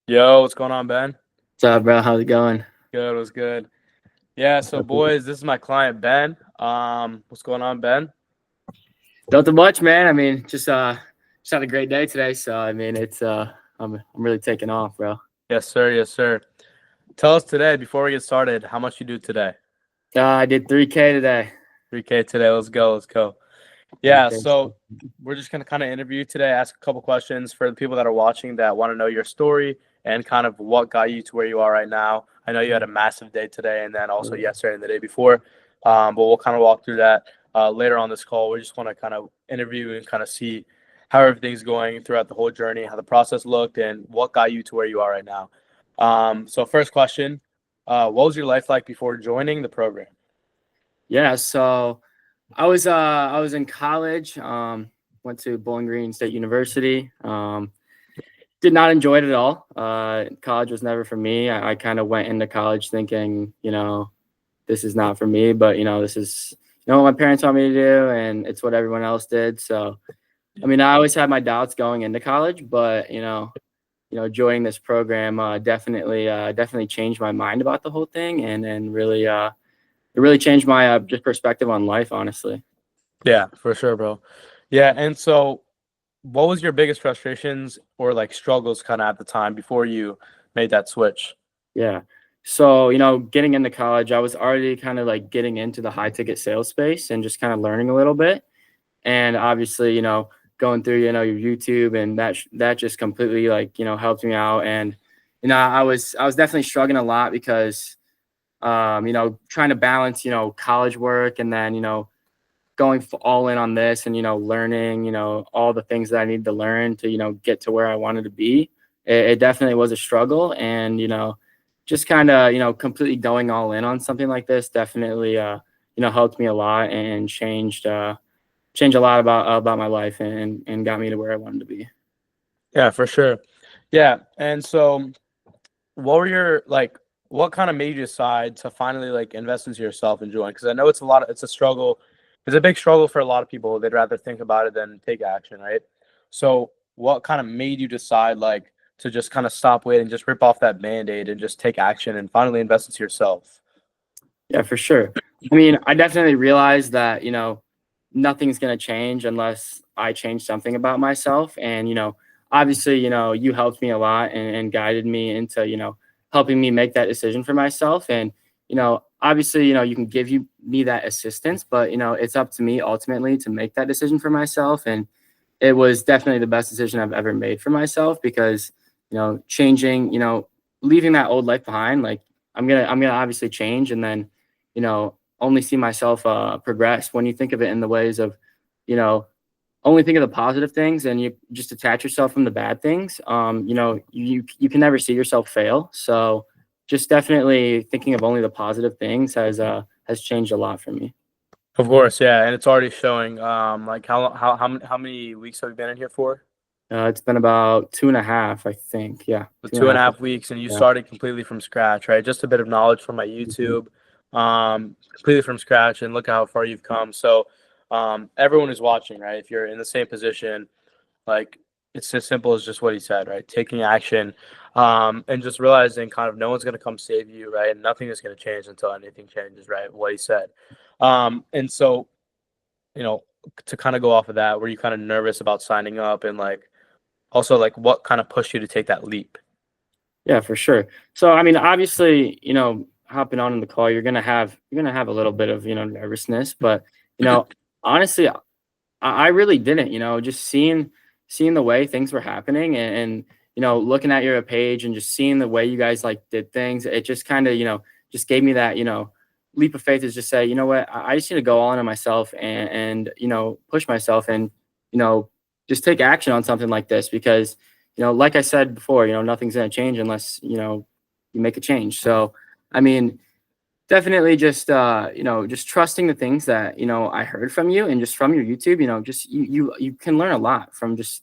Yo, what's going on, Ben? What's up, bro? How's it going? Good, was good. Yeah, so boys, this is my client Ben. What's going on, Ben? Nothing much, man. I mean, just had a great day today. So I mean, I'm really taking off, bro. Yes, sir. Yes, sir. Tell us today, before we get started, how much you do today? I did 3K today. 3K today. Let's go. Let's go. Yeah, 3K. so we're just gonna kind of interview you today, ask a couple questions for the people that are watching that want to know your story and kind of what got you to where you are right now. I know you had a massive day today and then also yesterday and the day before, but we'll kind of walk through that later on this call. We just want to kind of interview and kind of see how everything's going throughout the whole journey, how the process looked, and what got you to where you are right now. So first question, what was your life like before joining the program? Yeah. So I was in college. Went to Bowling Green State University. Did not enjoy it at all. College was never for me. I kind of went into college thinking, this is not for me, but this is what my parents want me to do, and it's what everyone else did. So I mean, I always had my doubts going into college, but joining this program definitely changed my mind about the whole thing, and really it really changed my just perspective on life, honestly. Yeah, for sure, bro. Yeah, and so what was your biggest frustrations or like struggles kind of at the time before you made that switch? Yeah. So, getting into college, I was already kind of like getting into the high ticket sales space and just kind of learning a little bit. And obviously, going through, your YouTube, and that just completely like, helped me out. And, I was definitely struggling a lot because trying to balance, college work, and then, going all in on this, and, learning, all the things that I needed to learn to, get to where I wanted to be. It definitely was a struggle. And, just kind of, completely going all in on something like this definitely, helped me a lot, and changed a lot about my life, and got me to where I wanted to be. Yeah, for sure. Yeah, and so what were your like what kind of made you decide to finally like invest into yourself and join? Because I know it's a struggle. It's a big struggle for a lot of people. They'd rather think about it than take action, right? So what kind of made you decide like to just kind of stop waiting, just rip off that band-aid and just take action and finally invest into yourself? Yeah, for sure. I mean, I definitely realized that, nothing's going to change unless I change something about myself. And, obviously, you helped me a lot, and guided me into, helping me make that decision for myself. And, obviously, you can me that assistance, but, it's up to me ultimately to make that decision for myself. And it was definitely the best decision I've ever made for myself, because, changing, leaving that old life behind, like I'm gonna obviously change, and then, only see myself progress. When you think of it in the ways of, you know, only think of the positive things, and you just detach yourself from the bad things. You can never see yourself fail. So just definitely thinking of only the positive things has changed a lot for me. Of course, yeah, and it's already showing. Like how many weeks have you been in here for? It's been about 2.5, I think. Yeah, So two and two a and a half. half weeks, and you Yeah. started completely from scratch, right? Just a bit of knowledge from my Mhm. YouTube, completely from scratch, and look how far you've come. So, everyone is watching, right? If you're in the same position, like it's as simple as just what he said, right? Taking action, and just realizing kind of no one's gonna come save you, right? And nothing is gonna change until anything changes, right? What he said, and so you know, to kind of go off of that, were you kind of nervous about signing up, and like also like what kind of pushed you to take that leap? Yeah, for sure. So I mean, obviously, hopping on in the call, you're gonna have a little bit of, nervousness, but honestly, I really didn't. Just seeing the way things were happening, and looking at your page, and just seeing the way you guys like did things. It just kind of, just gave me that, leap of faith, is just say, you know what, I just need to go all in on myself, and push myself, and you know just take action on something like this, because like I said before, nothing's going to change unless you make a change. So I mean, definitely just just trusting the things that I heard from you, and just from your YouTube. Just you can learn a lot from just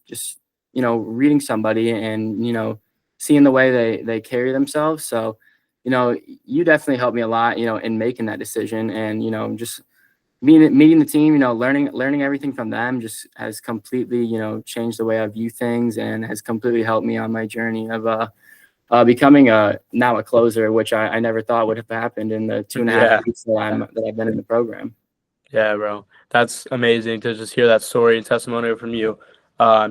reading somebody, and seeing the way they carry themselves. So you definitely helped me a lot, in making that decision. And just meeting the team, learning everything from them, just has completely changed the way I view things, and has completely helped me on my journey of becoming now a closer, which I never thought would have happened in the 2.5 Yeah. weeks that I've been in the program. Yeah, bro. That's amazing to just hear that story and testimonial from you.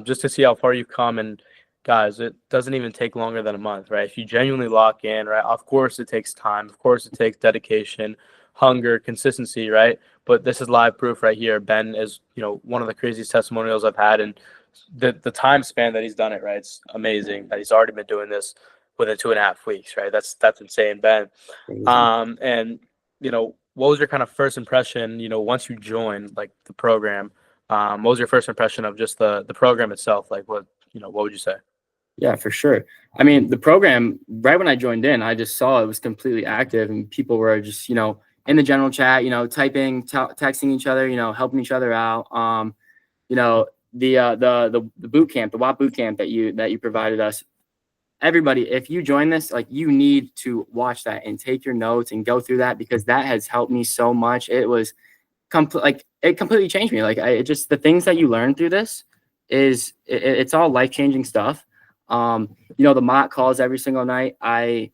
Just to see how far you've come. And guys, it doesn't even take longer than a month, right? If you genuinely lock in, right? Of course it takes time. Of course it takes dedication, hunger, consistency, right? But this is live proof right here. Ben is, one of the craziest testimonials I've had, and the time span that he's done it, right? It's amazing that he's already been doing this within 2.5 weeks, right? That's insane, Ben. Crazy. And what was your kind of first impression, once you joined like the program? What was your first impression of just the program itself? Like what would you say? Yeah, for sure. I mean, the program, right when I joined in, I just saw it was completely active and people were just, in the general chat, typing, texting each other, helping each other out. You know, the boot camp, the WAP boot camp that you provided us, everybody, if you join this, like, you need to watch that and take your notes and go through that, because that has helped me so much. It was it completely changed me. Like, it just, the things that you learn through this it's all life-changing stuff. The mock calls every single night. I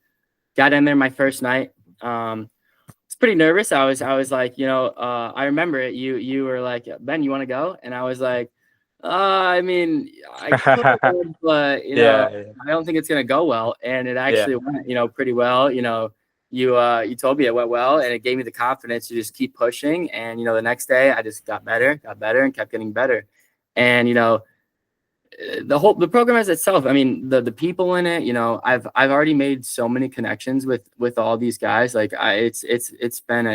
got in there my first night. It's pretty nervous. I was like, I remember it. You were like, Ben, you want to go? And I was like, I mean, I could, but Yeah, yeah, I don't think it's gonna go well. And it yeah. actually went, pretty well. You told me it went well, and it gave me the confidence to just keep pushing. And the next day I just got better, and kept getting better. And the program as itself, I mean, the people in it, I've already made so many connections with all these guys. Like, it's been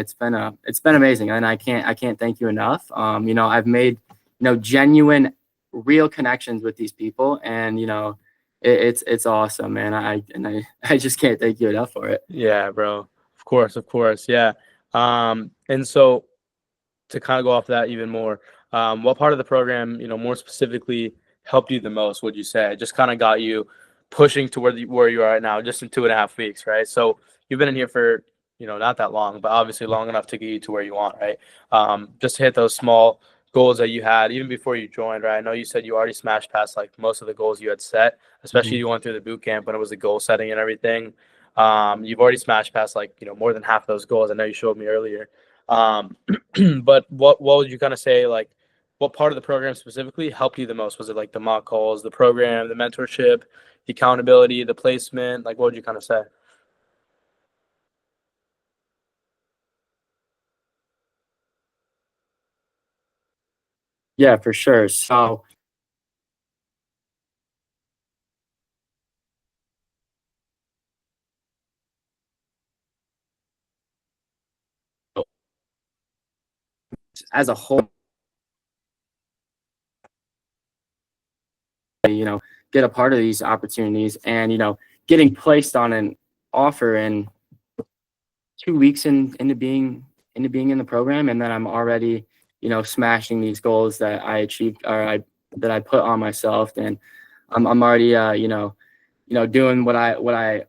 amazing, and I can't thank you enough. I've made genuine, real connections with these people, and it's awesome, man. I just can't thank you enough for it. Yeah, bro. Of course. Yeah. And so to kind of go off that even more, what part of the program, more specifically helped you the most, would you say? Just kind of got you pushing to where you are right now, just in 2.5 weeks, right? So you've been in here for, not that long, but obviously long enough to get you to where you want, right? Just to hit those small goals that you had even before you joined, right? I know you said you already smashed past like most of the goals you had set, especially you went through the boot camp when it was the goal setting and everything. You've already smashed past like, more than half those goals. I know you showed me earlier. But what would you kind of say, like, what part of the program specifically helped you the most? Was it like the mock calls, the program, the mentorship, the accountability, the placement? Like, what would you kind of say? Yeah, for sure. So as a whole, get a part of these opportunities, and getting placed on an offer in 2 weeks into being in the program, and then I'm already smashing these goals that I achieved, or that I put on myself. And I'm already doing what I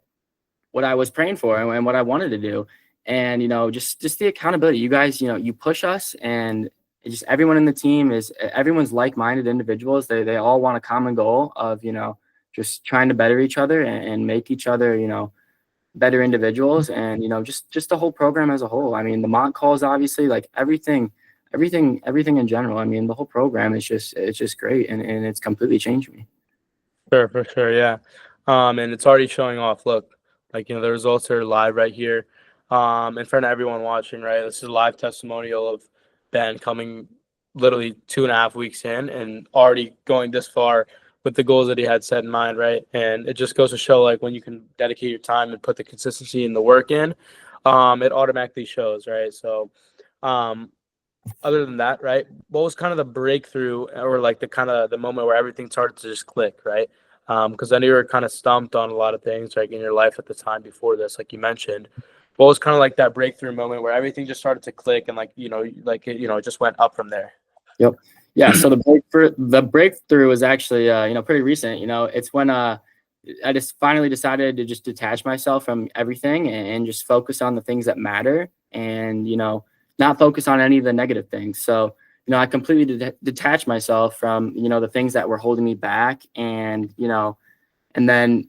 was praying for, and what I wanted to do. And just the accountability, you guys, you push us, and just everyone in the team everyone's like-minded individuals. They all want a common goal of just trying to better each other, and make each other better individuals. And just the whole program as a whole. I mean, the mock calls, obviously, like, everything in general. I mean, the whole program is just great, and it's completely changed me. Sure, for sure, yeah. And it's already showing off. Look, like, the results are live right here, in front of everyone watching, right? This is a live testimonial of Ben coming literally 2.5 weeks in and already going this far with the goals that he had set in mind, right? And it just goes to show, like, when you can dedicate your time and put the consistency and the work in, it automatically shows, right? So, um, other than that, right, what was kind of the breakthrough, or like the kind of the moment where everything started to just click, right? Because I know you were kind of stumped on a lot of things, like, in your life at the time before this, like you mentioned. What was kind of like that breakthrough moment where everything just started to click, and, like, it just went up from there? Yep. Yeah. So the breakthrough was actually pretty recent. It's when I just finally decided to just detach myself from everything, and just focus on the things that matter, and not focus on any of the negative things. So I completely detached myself from the things that were holding me back. And and then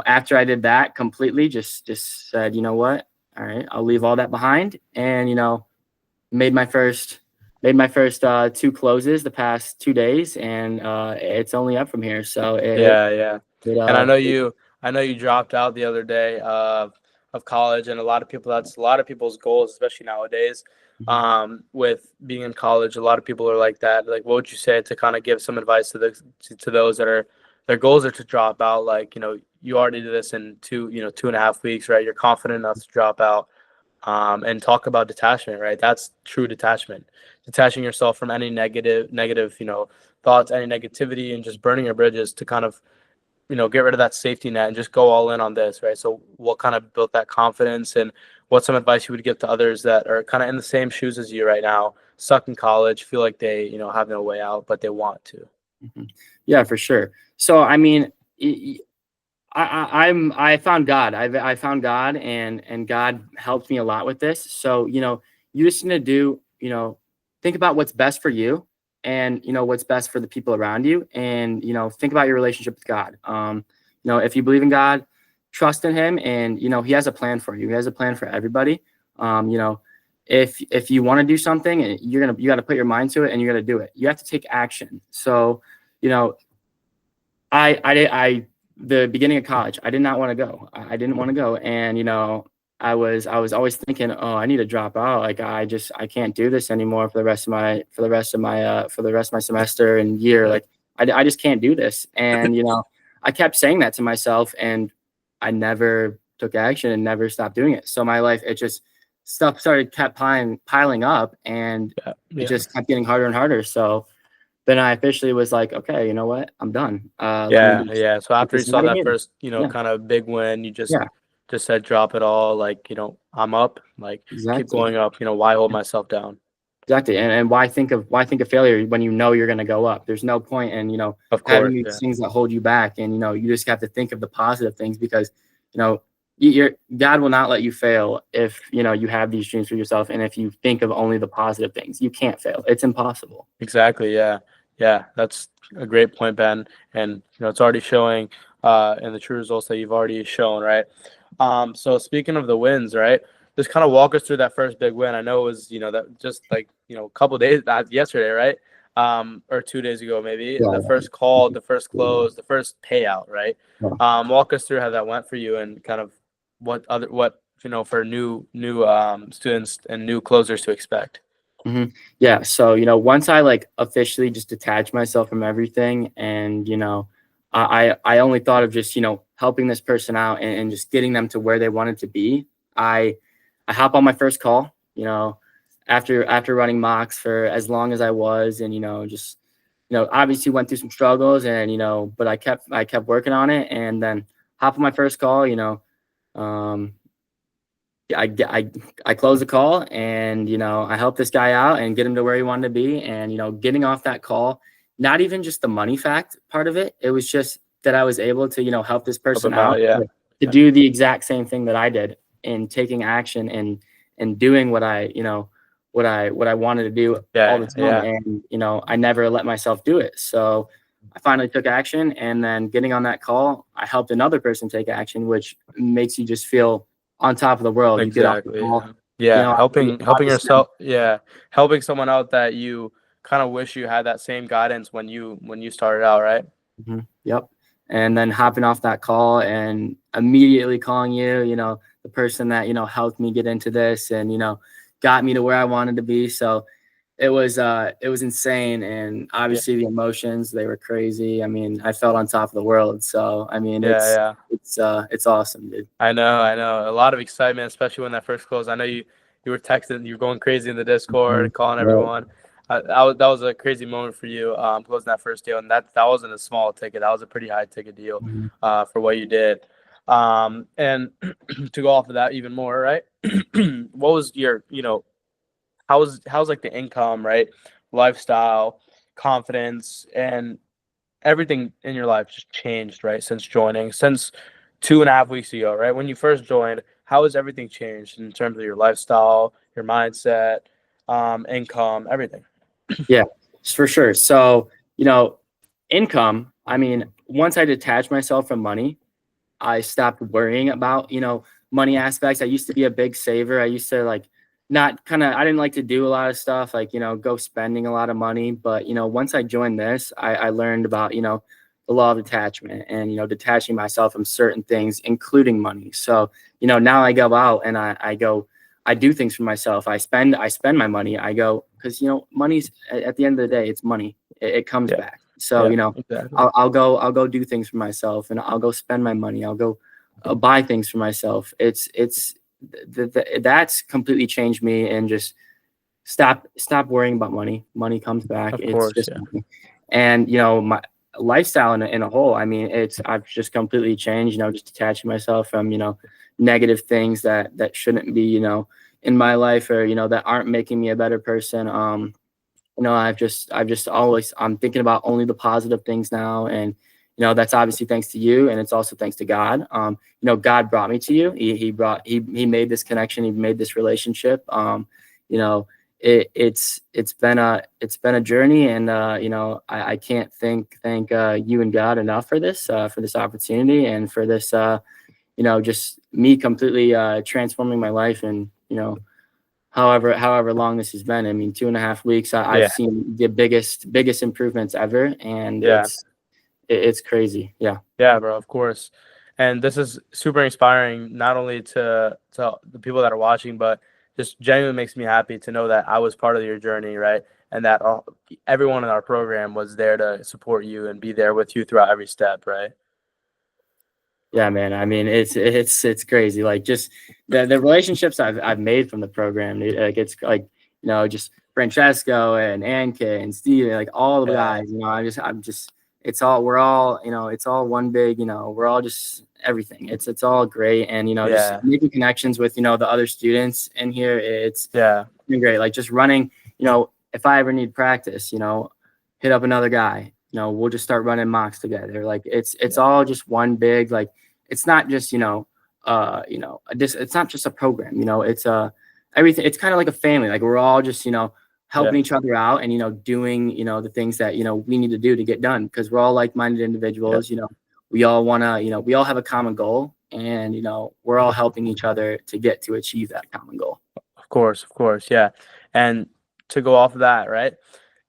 after I did that completely, just said, you know what, all right, I'll leave all that behind, and made my first two closes the past 2 days, and it's only up from here. So Yeah, yeah. it And I know you dropped out the other day of college, and a lot of people, that's a lot of people's goals, especially nowadays. Mhm. With being in college, a lot of people are like that. Like, what would you say to kind of give some advice to those that are their goals are to drop out? Like, you already did this in 2.5 weeks, right? You're confident enough to drop out. And talk about detachment, right? That's true detachment. Detaching yourself from any negative, thoughts, any negativity, and just burning your bridges to kind of, get rid of that safety net and just go all in on this, right? So, what kind of built that confidence, and what's some advice you would give to others that are kind of in the same shoes as you right now, stuck in college, feel like they, have no way out, but they want to? Mhm. Yeah, for sure. So I mean, I found God. I found God, and God helped me a lot with this. So you just need to do think about what's best for you, and what's best for the people around you, and think about your relationship with God. If you believe in God, trust in Him, and He has a plan for you. He has a plan for everybody. If you want to do something, you got to put your mind to it, and you got to do it. You have to take action. So you know I the beginning of college, I did not want to go. I didn't want to go, and I was always thinking, oh, I need to drop out. Like I can't do this anymore for the rest of my semester and year. Like I just can't do this. And I kept saying that to myself, and I never took action and never stopped doing it. So my life, it just stuff kept piling up, and Yeah, it yeah, just kept getting harder and harder. So then I officially was like, okay, you know what? I'm done. Let me yeah, just yeah. So get after you this saw out of that here. first, Yeah, kind of big win, you yeah, just said drop it all, like, I'm up, like, keep exactly. going up, why hold myself down? Exactly. And why think of failure when you're gonna go up? There's no point in, Of having course, these yeah. things that hold you back. And you just have to think of the positive things, because, you know, God will not let you fail if you have these dreams for yourself, and if you think of only the positive things. You can't fail. It's impossible. Exactly, yeah. Yeah, that's a great point, Ben. And it's already showing in the true results that you've already shown, right? So speaking of the wins, right? Just kind of walk us through that first big win. I know it was, that just like, a couple days yesterday, right? Or 2 days ago, maybe. Yeah. The first call, the first close, the first payout, right? Yeah. Walk us through how that went for you, and kind of what for new students and new closers to expect. Yeah. So, once I like officially just detached myself from everything, and, I only thought of just, helping this person out, and just getting them to where they wanted to be. I hop on my first call, after running mocks for as long as I was, and, just, obviously went through some struggles, and, but I kept working on it, and then hop on my first call, um, I closed the call, and I helped this guy out and get him to where he wanted to be. And getting off that call, not even just the money fact part of it, it was just that I was able to help this Help person them out out, yeah. to do the exact same thing that I did, in taking action, and doing what I wanted to do all the Yeah, time. yeah. And I never let myself do it. So I finally took action, and then getting on that call, I helped another person take action, which makes you just feel on top of the world. You get off the Exactly. call, Yeah. Yeah. Helping obviously, yourself. Yeah. Helping someone out that you kind of wish you had that same guidance when you started out, right? yep. And then hopping off that call, and immediately calling the person that, helped me get into this, and, got me to where I wanted to be. So it was insane. And Yeah. obviously the emotions, they were crazy. I mean, I felt on top of the world. So, I mean, Yeah. it's, Yeah. it's, it's awesome, dude. I know. A lot of excitement, especially when that first closed. I know you were texting, you were going crazy in the Discord, calling Yep. everyone. That was a crazy moment for you, closing that first deal, and that wasn't a small ticket. That was a pretty high ticket deal, Mhm. for what you did. And to go off of that even more, right? What was your, how's like the income, right? Lifestyle, confidence, and everything in your life just changed, right? Since 2.5 weeks ago, right? When you first joined, how has everything changed in terms of your lifestyle, your mindset, income, everything? Yeah, for sure. So, income, I mean, once I detach myself from money, I stopped worrying about, money aspects. I used to be a big saver. I used to like not kind of, I didn't like to do a lot of stuff like, go spending a lot of money. But, once I joined this, I learned about, the law of detachment and, detaching myself from certain things, including money. So, now I go out and I do things for myself. I spend my money. I go, because, money's at the end of the day, it's money. It comes Yeah. back. So, Yeah. Exactly. I'll go do things for myself, and I'll go spend my money. I'll go buy things for myself. That's completely changed me, and just stop worrying about money. Money comes back. Of It's course. just Yeah. money. And my lifestyle in a whole, I mean, I've just completely changed, just detaching myself from, negative things that shouldn't be, in my life, or, that aren't making me a better person. I've just always, I'm thinking about only the positive things now. And, that's obviously thanks to you. And it's also thanks to God. God brought me to you. He made this connection. He made this relationship. You know, it's been a journey. And, I can't thank you and God enough for this opportunity, and for this, just me completely, transforming my life. And, however long this has been. I mean, 2.5 weeks, I've Yeah. seen the biggest improvements ever, and Yeah. it's crazy. Yeah. Yeah, bro, of course. And this is super inspiring, not only to the people that are watching, but just genuinely makes me happy to know that I was part of your journey, right? And that everyone in our program was there to support you and be there with you throughout every step, right? Yeah, man. I mean, it's crazy. Like, just the relationships I've made from the program, dude. Like, it's like, just Francesco and Anke and Steve, like all the Yeah. guys. I'm just it's all we're all, it's all one big, we're all just everything. It's all great. And, just Yeah. making connections with, the other students in here. It's Yeah. been great. Like, just running, if I ever need practice, hit up another guy. We'll just start running mocks together. Like, it's all just one big, like, it's not just, it's not just a program, it's everything. It's kind of like a family. Like, we're all just, Yeah. helping each other out, and, doing, the things that, we need to do to get done, because we're all like-minded Yeah. individuals. We all want to, we all have a common goal, and, we're all helping each other to achieve that common goal. Of course. Of course. Yeah. And to go off of that, right?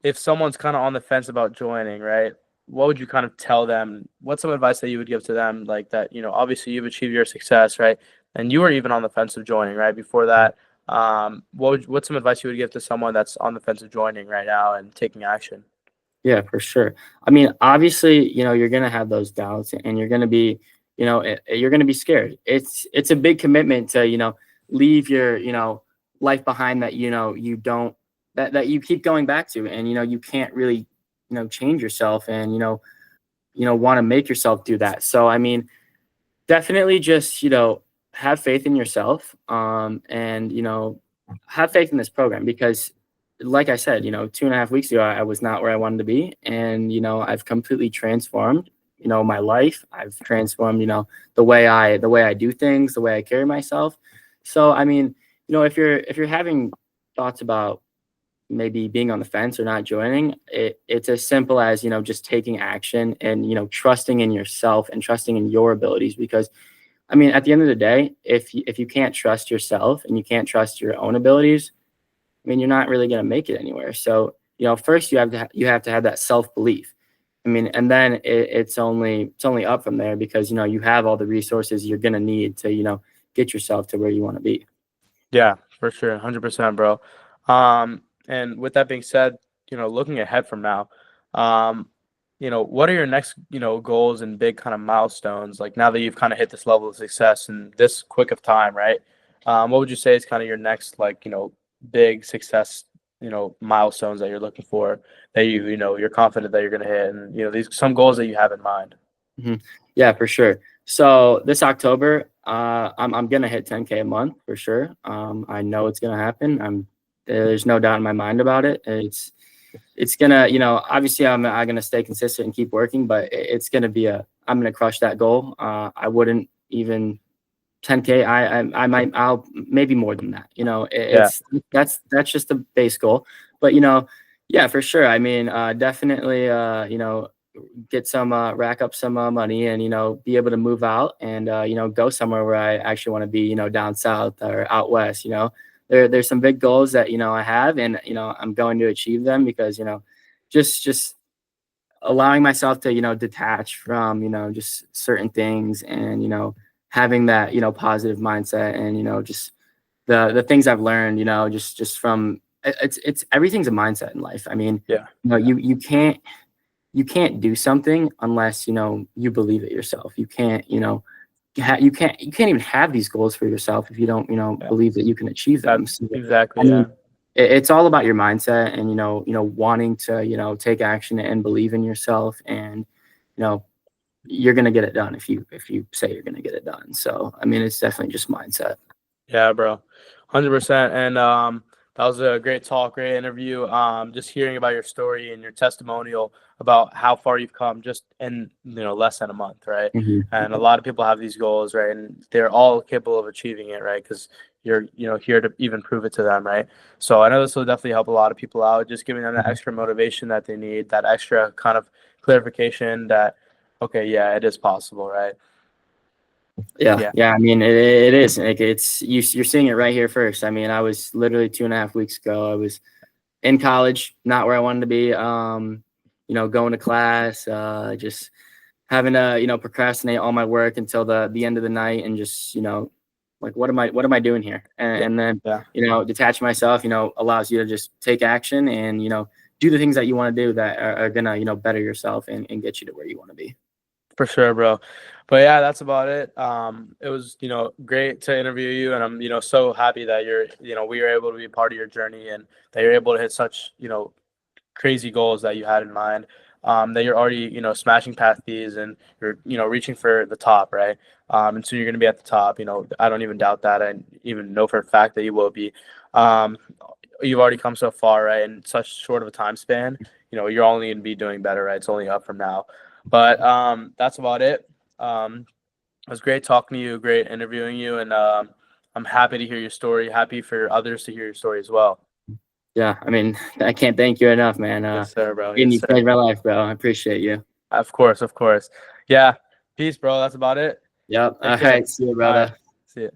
If someone's kind of on the fence about joining, right? What would you kind of tell them? What's some advice that you would give to them? Like that, obviously you've achieved your success, right? And you were even on the fence of joining, right? Before that, what's some advice you would give to someone that's on the fence of joining right now and taking action? Yeah, for sure. I mean, obviously, you're gonna have those doubts, and you're gonna be, you're gonna be scared. It's a big commitment to, leave your, life behind, that, you don't, that you keep going back to, and, you can't really, change yourself, and, want to make yourself do that. So, I mean, definitely just, have faith in yourself, and, have faith in this program, because, like I said, 2.5 weeks ago, I was not where I wanted to be. And, I've completely transformed, my life. I've transformed, the way I do things, the way I carry myself. So, I mean, if you're having thoughts about maybe being on the fence or not joining, it's as simple as, just taking action, and, trusting in yourself and trusting in your abilities. Because, I mean, at the end of the day, if you can't trust yourself, and you can't trust your own abilities, I mean, you're not really going to make it anywhere. So, first you have to have that self-belief. I mean, and then it's only up from there, because, you have all the resources you're going to need to, get yourself to where you want to be. Yeah, for sure, 100%, bro. And with that being said, looking ahead from now, um, what are your next, goals and big kind of milestones? Like now that you've kind of hit this level of success in this quick of time, right? What would you say is kind of your next, like, big success, milestones that you're looking for, that you're confident that you're going to hit, and these some goals that you have in mind? Mhm. Yeah, for sure. So this October, I'm gonna hit 10K a month for sure. I know it's gonna happen. There's no doubt in my mind about it. It's gonna, obviously I'm gonna stay consistent and keep working, but it's gonna be I'm gonna crush that goal. I wouldn't even 10K. I might, I'll maybe more than that. Yeah. That's just the base goal. But, yeah, for sure. I mean, definitely, get some rack up some money and be able to move out and go somewhere where I actually want to be, down south or out west. There's some big goals that I have, and I'm going to achieve them because just allowing myself to detach from just certain things, and having that positive mindset, and just the things I've learned, just from it's everything's a mindset in life. I mean, Yeah. You can't do something unless you believe it yourself. You can't you can't even have these goals for yourself if you don't Yeah. believe that you can achieve them. That's So, exactly. I Yeah. mean, it's all about your mindset, and wanting to take action and believe in yourself, and you're gonna get it done if you say you're gonna get it done. So I mean, it's definitely just mindset. Yeah, bro, 100%. And that was a great talk, great interview. Just hearing about your story and your testimonial about how far you've come just in less than a month, right? Mhm. And a lot of people have these goals, right? And they're all capable of achieving it, right? Because you're here to even prove it to them, right? So I know this will definitely help a lot of people out, just giving them that extra motivation that they need, that extra kind of clarification that okay, yeah, it is possible, right? Yeah, Yeah. yeah. I mean, it is like you're seeing it right here first. I mean, I was literally 2.5 weeks ago. I was in college, not where I wanted to be. Going to class, just having to procrastinate all my work until the end of the night, and just like what am I doing here? Yeah. And then Yeah. detach myself. Allows you to just take action and do the things that you want to do that are gonna better yourself and get you to where you want to be. For sure, bro. But yeah, that's about it. It was, great to interview you, and I'm, so happy that we were able to be part of your journey, and that you're able to hit such, crazy goals that you had in mind. That you're already, smashing past these, and you're, reaching for the top, right? And soon you're going to be at the top. I don't even doubt that. I even know for a fact that you will be. Um, you've already come so far, right? In such short of a time span, you're only going to be doing better, right? It's only up from now. But that's about it. It was great talking to you, great interviewing you, and I'm happy to hear your story. Happy for others to hear your story as well. Yeah, I mean, I can't thank you enough, man. Yes, sir, bro. You Yes, sir. changed my life, bro. I appreciate you. Of course, of course. Yeah. Peace, bro. That's about it. Yep. Take All care. right. See you, All right. brother. See ya.